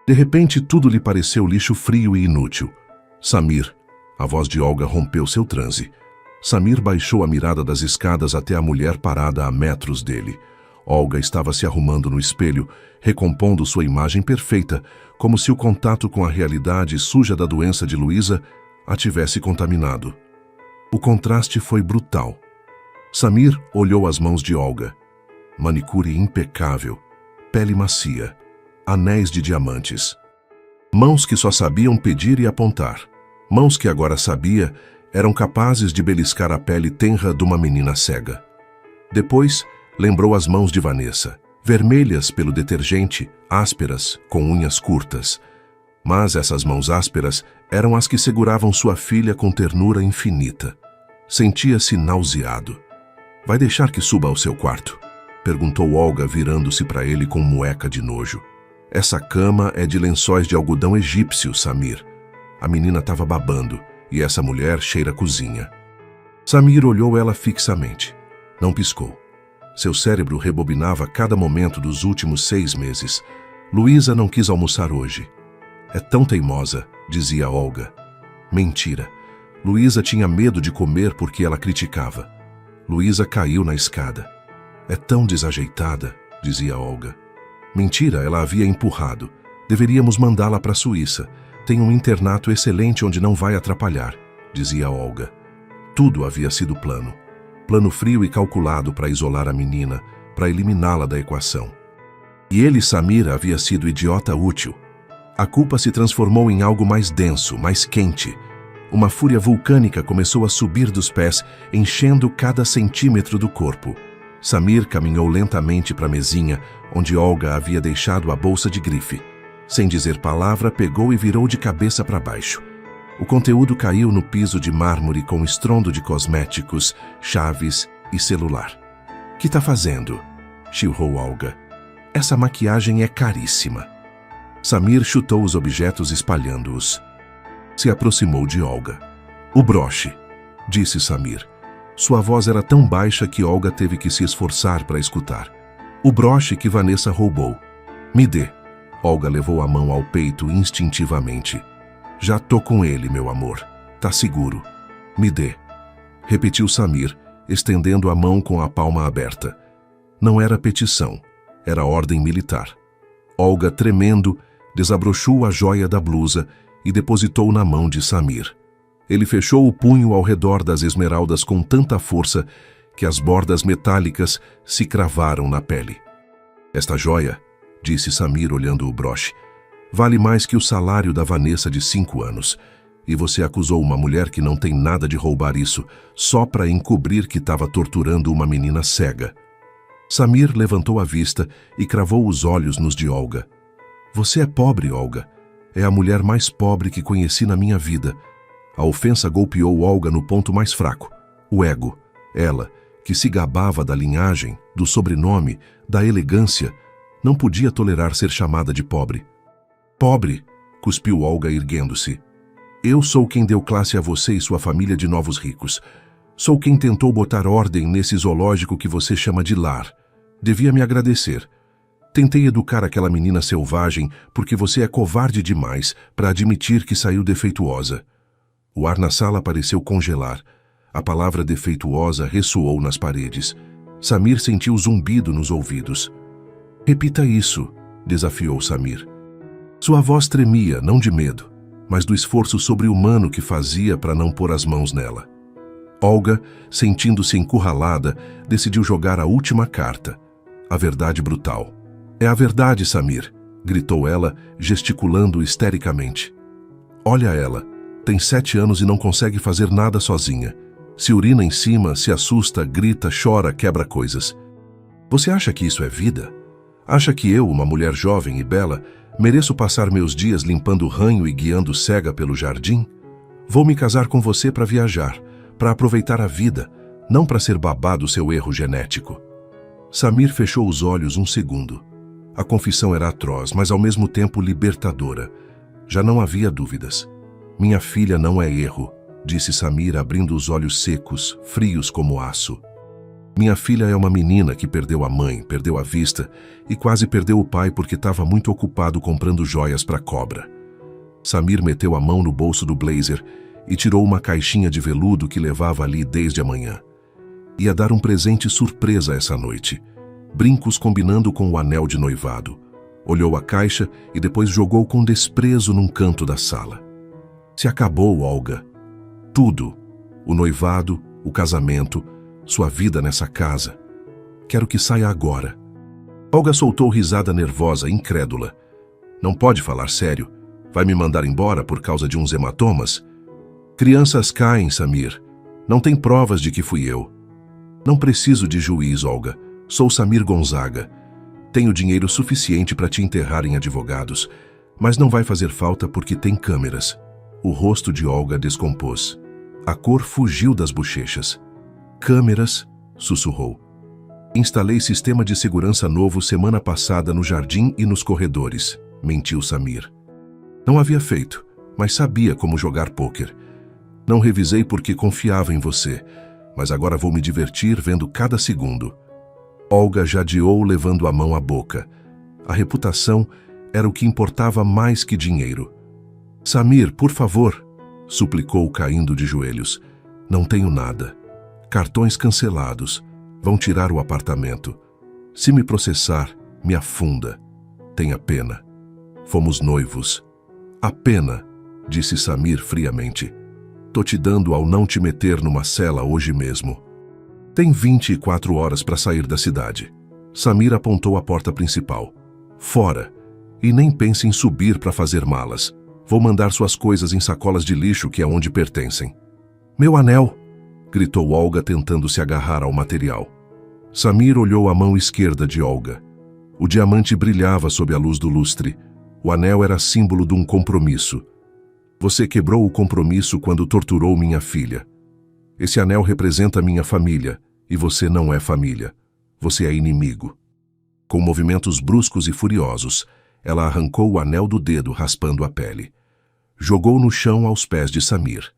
De repente, tudo lhe pareceu lixo frio e inútil. "Samir", a voz de Olga rompeu seu transe. Samir baixou a mirada das escadas até a mulher parada a metros dele. Olga estava se arrumando no espelho, recompondo sua imagem perfeita, como se o contato com a realidade suja da doença de Luísa a tivesse contaminado. O contraste foi brutal. Samir olhou as mãos de Olga. Manicure impecável, pele macia, anéis de diamantes. Mãos que só sabiam pedir e apontar. Mãos que agora sabia eram capazes de beliscar a pele tenra de uma menina cega. Depois, lembrou as mãos de Vanessa, vermelhas pelo detergente, ásperas, com unhas curtas. Mas essas mãos ásperas eram as que seguravam sua filha com ternura infinita. Sentia-se nauseado. "Vai deixar que suba ao seu quarto?" perguntou Olga, virando-se para ele com mueca de nojo. "Essa cama é de lençóis de algodão egípcio, Samir." A menina estava babando, e essa mulher cheira a cozinha. Samir olhou ela fixamente. Não piscou. Seu cérebro rebobinava cada momento dos últimos 6 meses. Luísa não quis almoçar hoje. "É tão teimosa", dizia Olga. Mentira. Luísa tinha medo de comer porque ela criticava. Luísa caiu na escada. "É tão desajeitada", dizia Olga. Mentira, ela havia empurrado. "Deveríamos mandá-la para a Suíça. Tem um internato excelente onde não vai atrapalhar", dizia Olga. Tudo havia sido plano. Plano frio e calculado para isolar a menina, para eliminá-la da equação. E ele, Samir, havia sido idiota útil. A culpa se transformou em algo mais denso, mais quente. Uma fúria vulcânica começou a subir dos pés, enchendo cada centímetro do corpo. Samir caminhou lentamente para a mesinha, onde Olga havia deixado a bolsa de grife. Sem dizer palavra, pegou e virou de cabeça para baixo. O conteúdo caiu no piso de mármore com estrondo de cosméticos, chaves e celular. "Que tá fazendo?" chilrou Olga. "Essa maquiagem é caríssima." Samir chutou os objetos espalhando-os. Se aproximou de Olga. "O broche", disse Samir. Sua voz era tão baixa que Olga teve que se esforçar para escutar. "O broche que Vanessa roubou." "Me dê." Olga levou a mão ao peito instintivamente. "Já tô com ele, meu amor. Tá seguro. Me dê." Repetiu Samir, estendendo a mão com a palma aberta. Não era petição, era ordem militar. Olga, tremendo, desabrochou a joia da blusa e depositou na mão de Samir. Ele fechou o punho ao redor das esmeraldas com tanta força que as bordas metálicas se cravaram na pele. "Esta joia", disse Samir olhando o broche, "vale mais que o salário da Vanessa de 5 anos. E você acusou uma mulher que não tem nada de roubar isso, só para encobrir que estava torturando uma menina cega." Samir levantou a vista e cravou os olhos nos de Olga. "Você é pobre, Olga. É a mulher mais pobre que conheci na minha vida." A ofensa golpeou Olga no ponto mais fraco, o ego. Ela, que se gabava da linhagem, do sobrenome, da elegância, não podia tolerar ser chamada de pobre. "Pobre", cuspiu Olga erguendo-se. "Eu sou quem deu classe a você e sua família de novos ricos. Sou quem tentou botar ordem nesse zoológico que você chama de lar. Devia me agradecer. Tentei educar aquela menina selvagem porque você é covarde demais para admitir que saiu defeituosa." O ar na sala pareceu congelar. A palavra defeituosa ressoou nas paredes. Samir sentiu zumbido nos ouvidos. "Repita isso", desafiou Samir. Sua voz tremia, não de medo, mas do esforço sobre-humano que fazia para não pôr as mãos nela. Olga, sentindo-se encurralada, decidiu jogar a última carta. A verdade brutal. "É a verdade, Samir", gritou ela, gesticulando histericamente. "Olha ela. Tem 7 anos e não consegue fazer nada sozinha. Se urina em cima, se assusta, grita, chora, quebra coisas. Você acha que isso é vida? Acha que eu, uma mulher jovem e bela, mereço passar meus dias limpando ranho e guiando cega pelo jardim? Vou me casar com você para viajar, para aproveitar a vida, não para ser babá do seu erro genético." Samir fechou os olhos um segundo. A confissão era atroz, mas ao mesmo tempo libertadora. Já não havia dúvidas. "Minha filha não é erro", disse Samir, abrindo os olhos secos, frios como aço. "Minha filha é uma menina que perdeu a mãe, perdeu a vista e quase perdeu o pai porque estava muito ocupado comprando joias para a cobra." Samir meteu a mão no bolso do blazer e tirou uma caixinha de veludo que levava ali desde a manhã. Ia dar um presente surpresa essa noite. Brincos combinando com o anel de noivado. Olhou a caixa e depois jogou com desprezo num canto da sala. Se acabou, Olga. Tudo. O noivado, o casamento, sua vida nessa casa. Quero que saia agora. Olga soltou risada nervosa, incrédula. Não pode falar sério. Vai me mandar embora por causa de uns hematomas? Crianças caem, Samir. Não tem provas de que fui eu. Não preciso de juiz, Olga. Sou Samir Gonzaga. Tenho dinheiro suficiente para te enterrar em advogados, mas não vai fazer falta porque tem câmeras. O rosto de Olga descompôs. A cor fugiu das bochechas. Câmeras, sussurrou. Instalei sistema de segurança novo semana passada no jardim e nos corredores, mentiu Samir. Não havia feito, mas sabia como jogar pôquer. Não revisei porque confiava em você, mas agora vou me divertir vendo cada segundo. Olga jadeou levando a mão à boca. A reputação era o que importava mais que dinheiro. Samir, por favor, suplicou caindo de joelhos. Não tenho nada. Cartões cancelados. Vão tirar o apartamento. Se me processar, me afunda. Tenha pena. Fomos noivos. A pena, disse Samir friamente. Tô te dando ao não te meter numa cela hoje mesmo. Tem 24 horas para sair da cidade. Samir apontou a porta principal. Fora. E nem pense em subir para fazer malas. Vou mandar suas coisas em sacolas de lixo que é onde pertencem. Meu anel! Gritou Olga tentando se agarrar ao material. Samir olhou a mão esquerda de Olga. O diamante brilhava sob a luz do lustre. O anel era símbolo de um compromisso. Você quebrou o compromisso quando torturou minha filha. Esse anel representa minha família, e você não é família. Você é inimigo. Com movimentos bruscos e furiosos, ela arrancou o anel do dedo raspando a pele. Jogou no chão aos pés de Samir.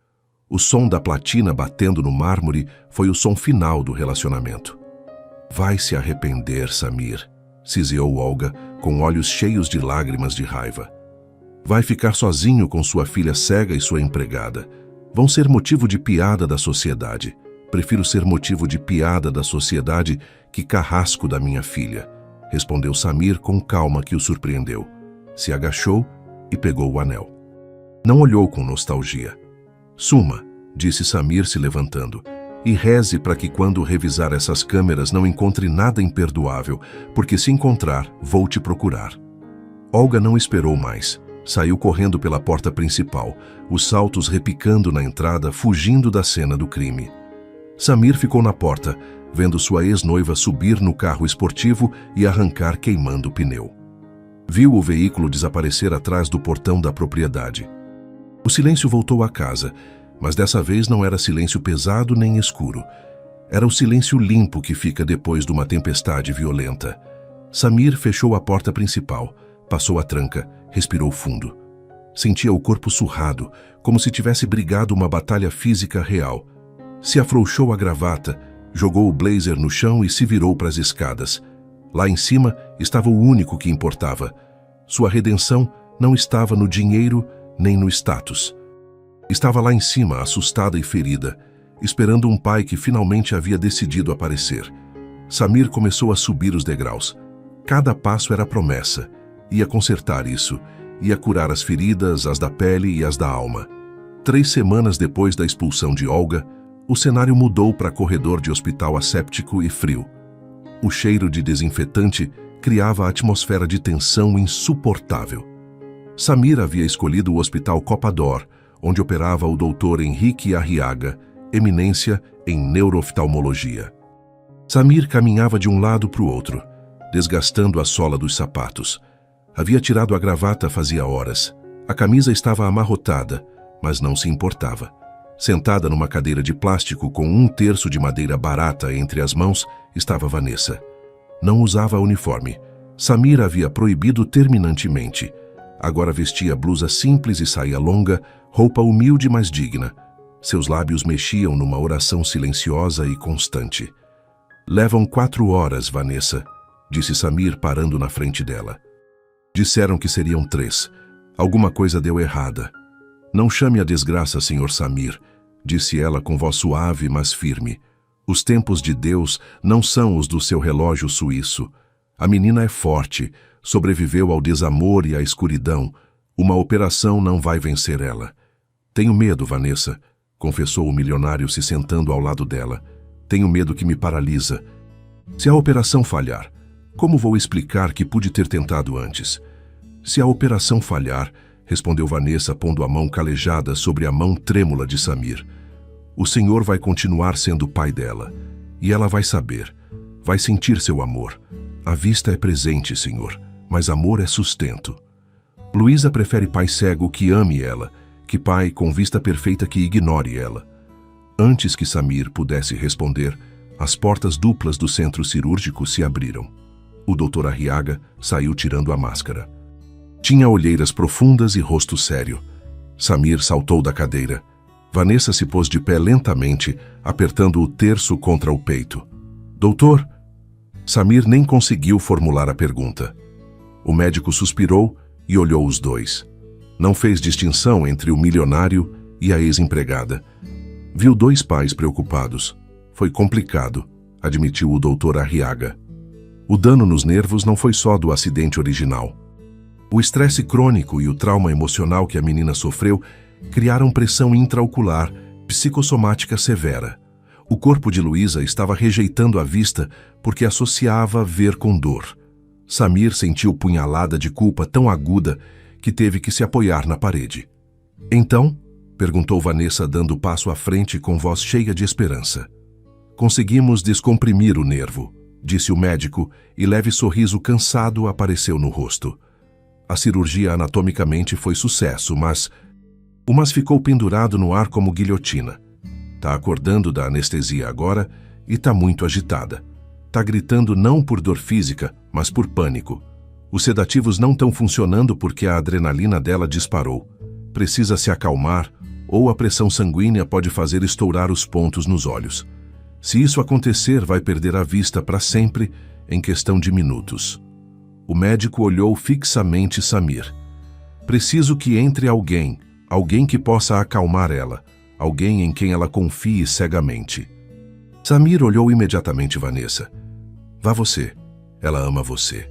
O som da platina batendo no mármore foi o som final do relacionamento. Vai se arrepender, Samir, siseou Olga, com olhos cheios de lágrimas de raiva. Vai ficar sozinho com sua filha cega e sua empregada. Vão ser motivo de piada da sociedade. Prefiro ser motivo de piada da sociedade que carrasco da minha filha, respondeu Samir com calma que o surpreendeu. Se agachou e pegou o anel. Não olhou com nostalgia. Suma, disse Samir se levantando, e reze para que quando revisar essas câmeras não encontre nada imperdoável, porque se encontrar, vou te procurar. Olga não esperou mais. Saiu correndo pela porta principal, os saltos repicando na entrada, fugindo da cena do crime. Samir ficou na porta, vendo sua ex-noiva subir no carro esportivo e arrancar queimando o pneu. Viu o veículo desaparecer atrás do portão da propriedade. O silêncio voltou à casa, mas dessa vez não era silêncio pesado nem escuro. Era o silêncio limpo que fica depois de uma tempestade violenta. Samir fechou a porta principal, passou a tranca, respirou fundo. Sentia o corpo surrado, como se tivesse brigado uma batalha física real. Se afrouxou a gravata, jogou o blazer no chão e se virou para as escadas. Lá em cima estava o único que importava. Sua redenção não estava no dinheiro nem no status. Estava lá em cima, assustada e ferida, esperando um pai que finalmente havia decidido aparecer. Samir começou a subir os degraus. Cada passo era promessa. Ia consertar isso, ia curar as feridas, as da pele e as da alma. 3 semanas depois da expulsão de Olga, o cenário mudou para corredor de hospital asséptico e frio. O cheiro de desinfetante criava a atmosfera de tensão insuportável. Samir havia escolhido o Hospital Copa d'Or, onde operava o Dr. Henrique Arriaga, eminência em neurooftalmologia. Samir caminhava de um lado para o outro, desgastando a sola dos sapatos. Havia tirado a gravata fazia horas. A camisa estava amarrotada, mas não se importava. Sentada numa cadeira de plástico com 1/3 de madeira barata entre as mãos, estava Vanessa. Não usava uniforme. Samir havia proibido terminantemente. Agora vestia blusa simples e saia longa, roupa humilde mas digna. Seus lábios mexiam numa oração silenciosa e constante. Levam 4 horas, Vanessa, disse Samir parando na frente dela. Disseram que seriam 3. Alguma coisa deu errada. Não chame a desgraça, Sr. Samir, disse ela com voz suave, mas firme. Os tempos de Deus não são os do seu relógio suíço. A menina é forte, sobreviveu ao desamor e à escuridão. Uma operação não vai vencer ela. Tenho medo, Vanessa, confessou o milionário se sentando ao lado dela. Tenho medo que me paralisa. Se a operação falhar, como vou explicar que pude ter tentado antes? Se a operação falhar, respondeu Vanessa pondo a mão calejada sobre a mão trêmula de Samir. O senhor vai continuar sendo o pai dela. E ela vai saber, vai sentir seu amor. A vista é presente, Senhor, mas amor é sustento. Luísa prefere pai cego que ame ela, que pai com vista perfeita que ignore ela. Antes que Samir pudesse responder, as portas duplas do centro cirúrgico se abriram. O Dr. Arriaga saiu tirando a máscara. Tinha olheiras profundas e rosto sério. Samir saltou da cadeira. Vanessa se pôs de pé lentamente, apertando o terço contra o peito. Doutor? Samir nem conseguiu formular a pergunta. O médico suspirou e olhou os dois. Não fez distinção entre o milionário e a ex-empregada. Viu dois pais preocupados. Foi complicado, admitiu o Dr. Arriaga. O dano nos nervos não foi só do acidente original. O estresse crônico e o trauma emocional que a menina sofreu criaram pressão intraocular, psicossomática severa. O corpo de Luísa estava rejeitando a vista porque associava ver com dor. Samir sentiu punhalada de culpa tão aguda que teve que se apoiar na parede. Então, perguntou Vanessa dando passo à frente com voz cheia de esperança. Conseguimos descomprimir o nervo, disse o médico, e leve sorriso cansado apareceu no rosto. A cirurgia anatomicamente foi sucesso, mas ficou pendurado no ar como guilhotina. Tá acordando da anestesia agora e tá muito agitada. Tá gritando não por dor física, mas por pânico. Os sedativos não estão funcionando porque a adrenalina dela disparou. Precisa se acalmar ou a pressão sanguínea pode fazer estourar os pontos nos olhos. Se isso acontecer, vai perder a vista para sempre em questão de minutos. O médico olhou fixamente Samir. Preciso que entre alguém que possa acalmar ela, alguém em quem ela confie cegamente. Samir olhou imediatamente Vanessa. Vá você. Ela ama você.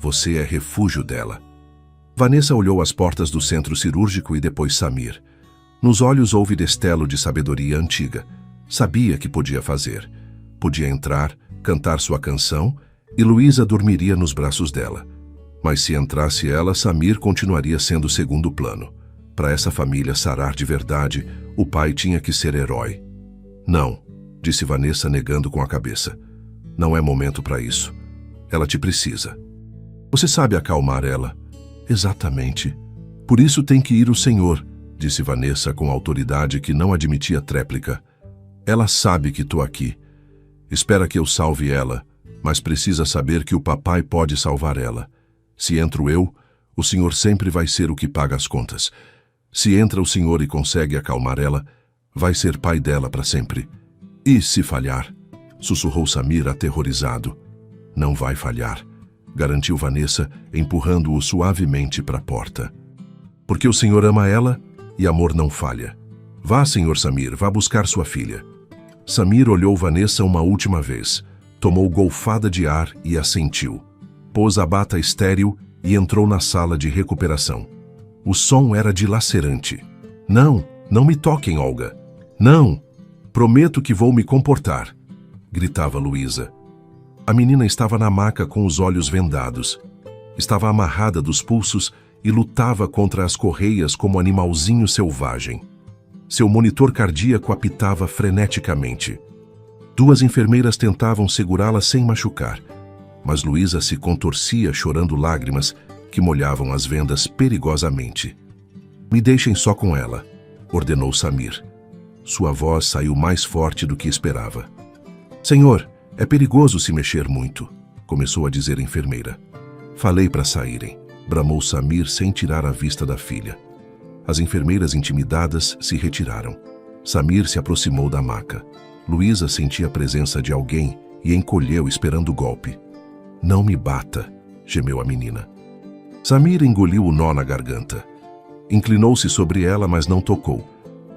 Você é refúgio dela. Vanessa olhou as portas do centro cirúrgico e depois Samir. Nos olhos houve destelo de sabedoria antiga. Sabia que podia fazer. Podia entrar, cantar sua canção e Luísa dormiria nos braços dela. Mas se entrasse ela, Samir continuaria sendo segundo plano. Para essa família sarar de verdade, o pai tinha que ser herói. Não, disse Vanessa negando com a cabeça. Não é momento para isso. Ela te precisa. Você sabe acalmar ela. Exatamente. Por isso tem que ir o senhor, disse Vanessa com autoridade que não admitia tréplica. Ela sabe que estou aqui. Espera que eu salve ela, mas precisa saber que o papai pode salvar ela. Se entro eu, o senhor sempre vai ser o que paga as contas. Se entra o senhor e consegue acalmar ela, vai ser pai dela para sempre. E se falhar? Sussurrou Samir aterrorizado. Não vai falhar, garantiu Vanessa, empurrando-o suavemente para a porta. Porque o senhor ama ela e amor não falha. Vá, senhor Samir, vá buscar sua filha. Samir olhou Vanessa uma última vez, tomou golfada de ar e assentiu. Pôs a bata estéril e entrou na sala de recuperação. O som era dilacerante. Não, não me toquem, Olga. Não, prometo que vou me comportar, gritava Luísa. A menina estava na maca com os olhos vendados. Estava amarrada dos pulsos e lutava contra as correias como animalzinho selvagem. Seu monitor cardíaco apitava freneticamente. Duas enfermeiras tentavam segurá-la sem machucar, mas Luísa se contorcia chorando lágrimas que molhavam as vendas perigosamente. Me deixem só com ela, ordenou Samir. Sua voz saiu mais forte do que esperava. Senhor, é perigoso se mexer muito, começou a dizer a enfermeira. Falei para saírem, bramou Samir sem tirar a vista da filha. As enfermeiras intimidadas se retiraram. Samir se aproximou da maca. Luísa sentia a presença de alguém e encolheu esperando o golpe. Não me bata, gemeu a menina. Samir engoliu o nó na garganta. Inclinou-se sobre ela, mas não tocou.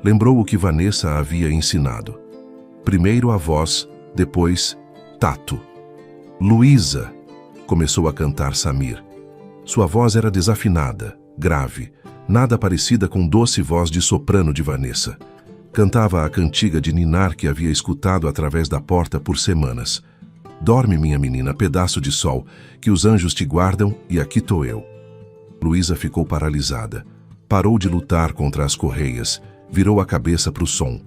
Lembrou o que Vanessa havia ensinado. Primeiro a voz, depois tato. Luísa, começou a cantar Samir. Sua voz era desafinada, grave, nada parecida com doce voz de soprano de Vanessa. Cantava a cantiga de ninar que havia escutado através da porta por semanas. Dorme, minha menina, pedaço de sol, que os anjos te guardam e aqui estou eu. Luísa ficou paralisada. Parou de lutar contra as correias, virou a cabeça para o som.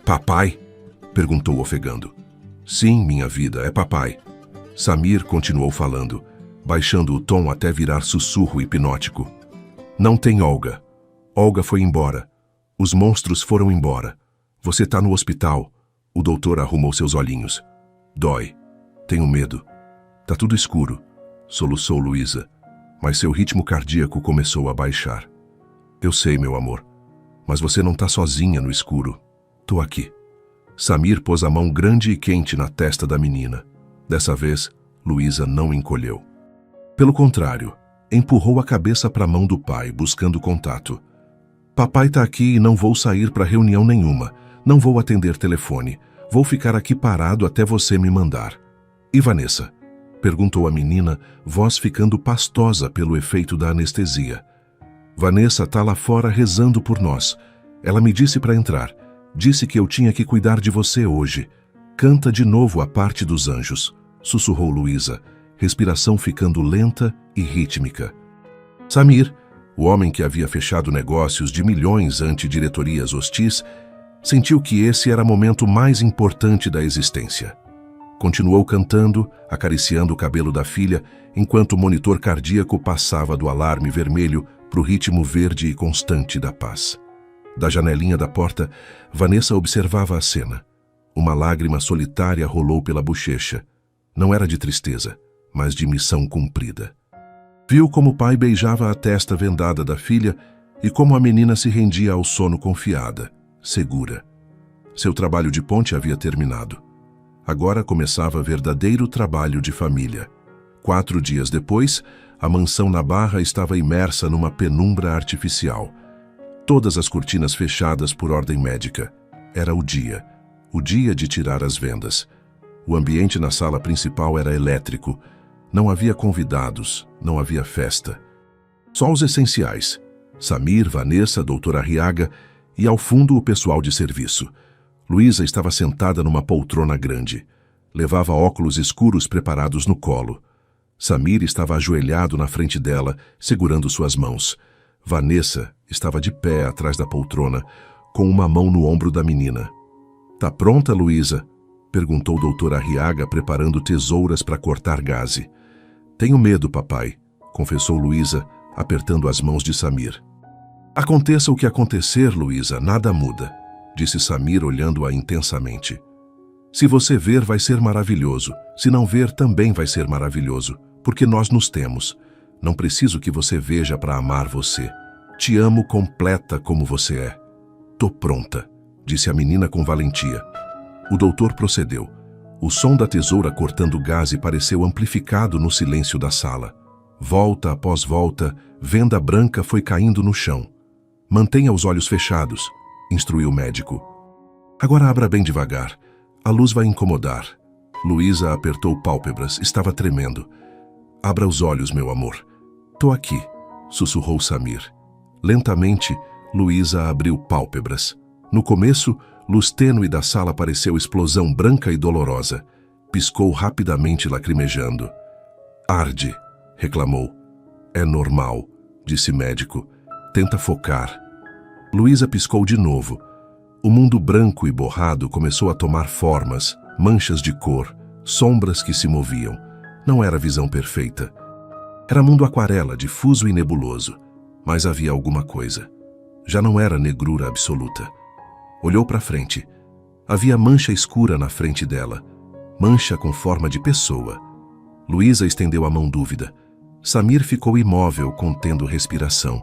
Papai? Perguntou ofegando. Sim, minha vida, é papai. Samir continuou falando, baixando o tom até virar sussurro hipnótico. Não tem Olga. Olga foi embora. Os monstros foram embora. Você tá no hospital. O doutor arrumou seus olhinhos. Dói. Tenho medo. Tá tudo escuro, soluçou Luísa, mas seu ritmo cardíaco começou a baixar. Eu sei, meu amor, mas você não tá sozinha no escuro. Tô aqui. Samir pôs a mão grande e quente na testa da menina. Dessa vez, Luísa não encolheu. Pelo contrário, empurrou a cabeça para a mão do pai, buscando contato. Papai tá aqui e não vou sair para reunião nenhuma. Não vou atender telefone. Vou ficar aqui parado até você me mandar. E Vanessa? Perguntou a menina, voz ficando pastosa pelo efeito da anestesia. Vanessa tá lá fora rezando por nós. Ela me disse para entrar. Disse que eu tinha que cuidar de você hoje. Canta de novo a parte dos anjos, sussurrou Luísa, respiração ficando lenta e rítmica. Samir, o homem que havia fechado negócios de milhões ante diretorias hostis, sentiu que esse era o momento mais importante da existência. Continuou cantando, acariciando o cabelo da filha, enquanto o monitor cardíaco passava do alarme vermelho para o ritmo verde e constante da paz. Da janelinha da porta, Vanessa observava a cena. Uma lágrima solitária rolou pela bochecha. Não era de tristeza, mas de missão cumprida. Viu como o pai beijava a testa vendada da filha e como a menina se rendia ao sono confiada, segura. Seu trabalho de ponte havia terminado. Agora começava verdadeiro trabalho de família. 4 dias depois, a mansão na Barra estava imersa numa penumbra artificial. Todas as cortinas fechadas por ordem médica. Era o dia de tirar as vendas. O ambiente na sala principal era elétrico. Não havia convidados, não havia festa. Só os essenciais. Samir, Vanessa, doutora Arriaga e, ao fundo, o pessoal de serviço. Luísa estava sentada numa poltrona grande. Levava óculos escuros preparados no colo. Samir estava ajoelhado na frente dela, segurando suas mãos. Vanessa estava de pé atrás da poltrona, com uma mão no ombro da menina. Tá pronta, Luísa? Perguntou o doutor Arriaga, preparando tesouras para cortar gaze. Tenho medo, papai, confessou Luísa, apertando as mãos de Samir. Aconteça o que acontecer, Luísa, nada muda, disse Samir olhando-a intensamente. Se você ver, vai ser maravilhoso. Se não ver, também vai ser maravilhoso, porque nós nos temos. Não preciso que você veja para amar você. Te amo completa como você é. Tô pronta, disse a menina com valentia. O doutor procedeu. O som da tesoura cortando gaze pareceu amplificado no silêncio da sala. Volta após volta, venda branca foi caindo no chão. Mantenha os olhos fechados, instruiu o médico. Agora abra bem devagar. A luz vai incomodar. Luísa apertou pálpebras, estava tremendo. Abra os olhos, meu amor. Tô aqui, sussurrou Samir. Lentamente, Luísa abriu pálpebras. No começo, luz tênue da sala pareceu explosão branca e dolorosa. Piscou rapidamente, lacrimejando. Arde, reclamou. É normal, disse médico. Tenta focar. Luísa piscou de novo. O mundo branco e borrado começou a tomar formas, manchas de cor, sombras que se moviam. Não era visão perfeita. Era mundo aquarela, difuso e nebuloso. Mas havia alguma coisa. Já não era negrura absoluta. Olhou para frente. Havia mancha escura na frente dela. Mancha com forma de pessoa. Luísa estendeu a mão dúvida. Samir ficou imóvel, contendo respiração.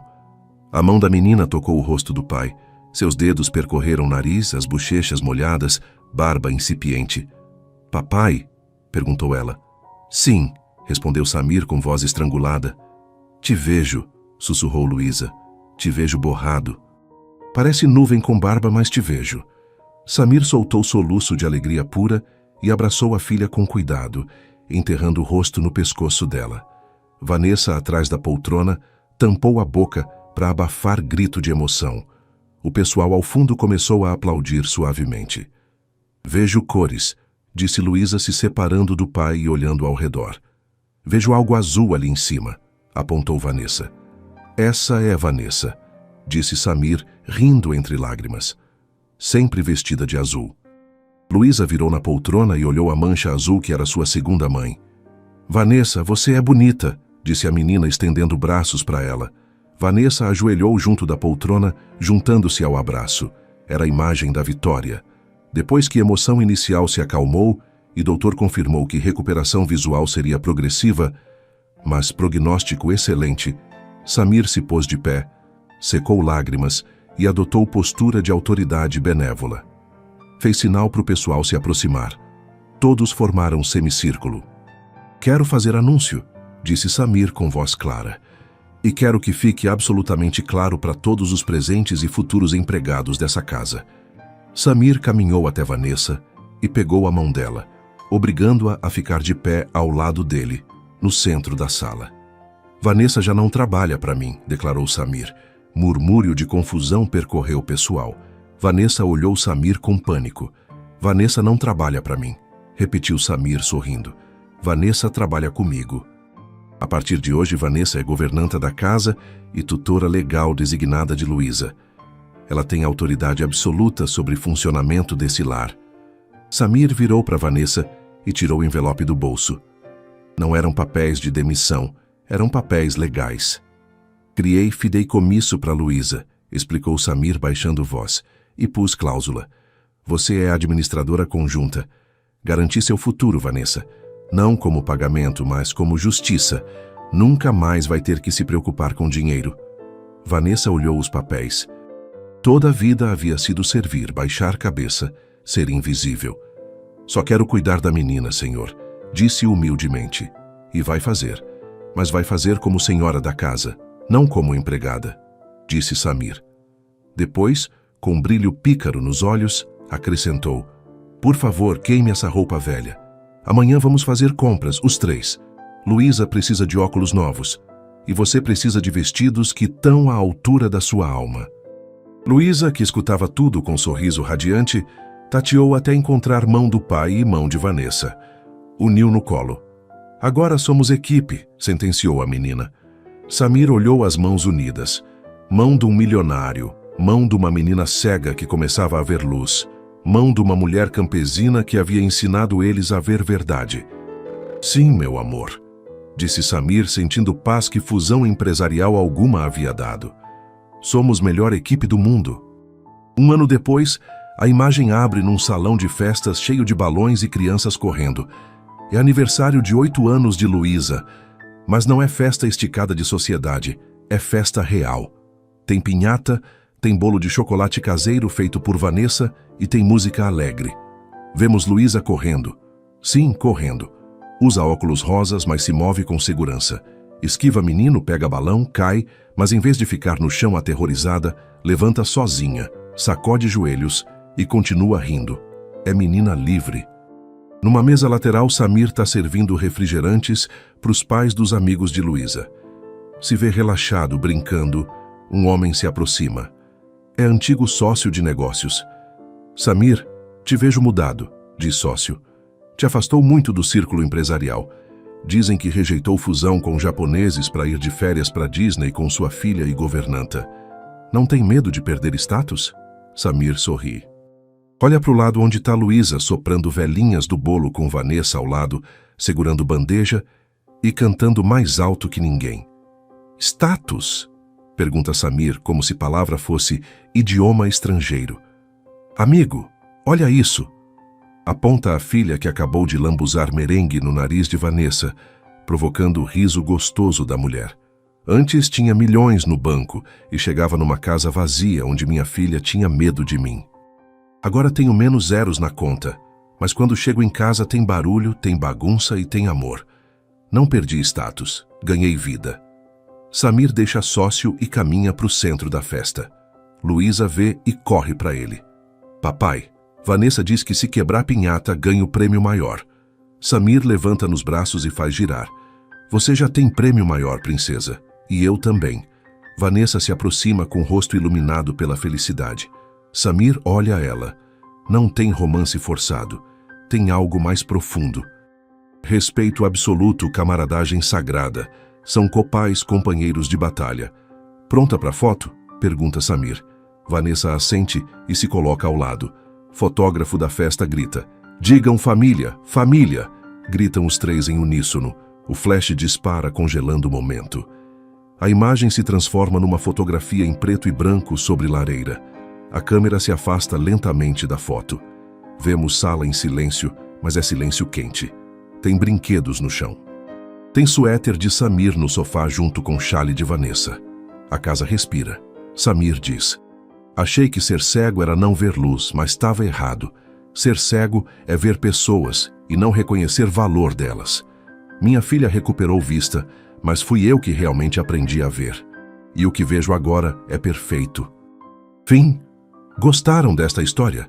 A mão da menina tocou o rosto do pai. Seus dedos percorreram o nariz, as bochechas molhadas, barba incipiente. Papai? Perguntou ela. Sim, respondeu Samir com voz estrangulada. Te vejo, sussurrou Luísa. Te vejo borrado. Parece nuvem com barba, mas te vejo. Samir soltou soluço de alegria pura e abraçou a filha com cuidado, enterrando o rosto no pescoço dela. Vanessa, atrás da poltrona, tampou a boca para abafar grito de emoção. O pessoal ao fundo começou a aplaudir suavemente. Vejo cores, disse Luísa, se separando do pai e olhando ao redor. Vejo algo azul ali em cima, apontou Vanessa. Essa é Vanessa, disse Samir, rindo entre lágrimas. Sempre vestida de azul. Luísa virou na poltrona e olhou a mancha azul que era sua segunda mãe. Vanessa, você é bonita, disse a menina estendendo braços para ela. Vanessa ajoelhou junto da poltrona, juntando-se ao abraço. Era a imagem da vitória. Depois que a emoção inicial se acalmou e o doutor confirmou que recuperação visual seria progressiva, mas prognóstico excelente, Samir se pôs de pé, secou lágrimas e adotou postura de autoridade benévola. Fez sinal para o pessoal se aproximar. Todos formaram um semicírculo. Quero fazer anúncio, disse Samir com voz clara. E quero que fique absolutamente claro para todos os presentes e futuros empregados dessa casa. Samir caminhou até Vanessa e pegou a mão dela, obrigando-a a ficar de pé ao lado dele, no centro da sala. Vanessa já não trabalha para mim, declarou Samir. Murmúrio de confusão percorreu o pessoal. Vanessa olhou Samir com pânico. Vanessa não trabalha para mim, repetiu Samir sorrindo. Vanessa trabalha comigo. A partir de hoje, Vanessa é governanta da casa e tutora legal designada de Luísa. Ela tem autoridade absoluta sobre o funcionamento desse lar. Samir virou para Vanessa e tirou o envelope do bolso. Não eram papéis de demissão, eram papéis legais. Criei fideicomisso para Luísa, explicou Samir baixando voz, e pus cláusula. Você é a administradora conjunta. Garanti seu futuro, Vanessa. Não como pagamento, mas como justiça. Nunca mais vai ter que se preocupar com dinheiro. Vanessa olhou os papéis. Toda a vida havia sido servir, baixar cabeça, ser invisível. Só quero cuidar da menina, senhor, disse humildemente. E vai fazer. Mas vai fazer como senhora da casa, não como empregada, disse Samir. Depois, com um brilho pícaro nos olhos, acrescentou. Por favor, queime essa roupa velha. Amanhã vamos fazer compras, os três. Luísa precisa de óculos novos. E você precisa de vestidos que estão à altura da sua alma. Luísa, que escutava tudo com um sorriso radiante, tateou até encontrar mão do pai e mão de Vanessa. Uniu no colo. Agora somos equipe, sentenciou a menina. Samir olhou as mãos unidas. Mão de um milionário, mão de uma menina cega que começava a ver luz, mão de uma mulher campesina que havia ensinado eles a ver verdade. Sim, meu amor, disse Samir, sentindo paz que fusão empresarial alguma havia dado. Somos melhor equipe do mundo. Um ano depois, a imagem abre num salão de festas cheio de balões e crianças correndo. É aniversário de 8 anos de Luísa, mas não é festa esticada de sociedade, é festa real. Tem pinhata, tem bolo de chocolate caseiro feito por Vanessa e tem música alegre. Vemos Luísa correndo. Sim, correndo. Usa óculos rosas, mas se move com segurança. Esquiva menino, pega balão, cai, mas em vez de ficar no chão aterrorizada, levanta sozinha, sacode joelhos e continua rindo. É menina livre. Numa mesa lateral, Samir está servindo refrigerantes para os pais dos amigos de Luísa. Se vê relaxado, brincando, um homem se aproxima. É antigo sócio de negócios. Samir, te vejo mudado, diz sócio. Te afastou muito do círculo empresarial. Dizem que rejeitou fusão com japoneses para ir de férias para Disney com sua filha e governanta. Não tem medo de perder status? Samir sorri. Olha para o lado onde está Luísa soprando velhinhas do bolo com Vanessa ao lado, segurando bandeja e cantando mais alto que ninguém. Status? Pergunta Samir como se palavra fosse idioma estrangeiro. Amigo, olha isso. Aponta a filha que acabou de lambuzar merengue no nariz de Vanessa, provocando o riso gostoso da mulher. Antes tinha milhões no banco e chegava numa casa vazia onde minha filha tinha medo de mim. Agora tenho menos zeros na conta, mas quando chego em casa tem barulho, tem bagunça e tem amor. Não perdi status, ganhei vida. Samir deixa sócio e caminha para o centro da festa. Luísa vê e corre para ele. Papai, Vanessa diz que se quebrar a pinhata ganha o prêmio maior. Samir levanta nos braços e faz girar. Você já tem prêmio maior, princesa. E eu também. Vanessa se aproxima com o rosto iluminado pela felicidade. Samir olha ela. Não tem romance forçado. Tem algo mais profundo. Respeito absoluto, camaradagem sagrada. São copais companheiros de batalha. Pronta para foto? Pergunta Samir. Vanessa assente e se coloca ao lado. Fotógrafo da festa grita: "Digam família, família!" Gritam os três em uníssono. O flash dispara, congelando o momento. A imagem se transforma numa fotografia em preto e branco sobre lareira. A câmera se afasta lentamente da foto. Vemos sala em silêncio, mas é silêncio quente. Tem brinquedos no chão. Tem suéter de Samir no sofá junto com chale de Vanessa. A casa respira. Samir diz: "Achei que ser cego era não ver luz, mas estava errado. Ser cego é ver pessoas e não reconhecer valor delas. Minha filha recuperou vista, mas fui eu que realmente aprendi a ver. E o que vejo agora é perfeito." Fim. Gostaram desta história?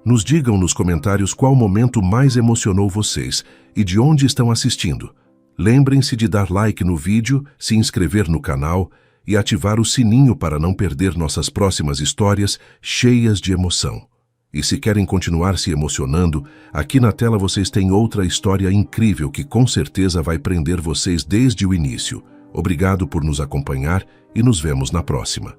Nos digam nos comentários qual momento mais emocionou vocês e de onde estão assistindo. Lembrem-se de dar like no vídeo, se inscrever no canal e ativar o sininho para não perder nossas próximas histórias cheias de emoção. E se querem continuar se emocionando, aqui na tela vocês têm outra história incrível que com certeza vai prender vocês desde o início. Obrigado por nos acompanhar e nos vemos na próxima.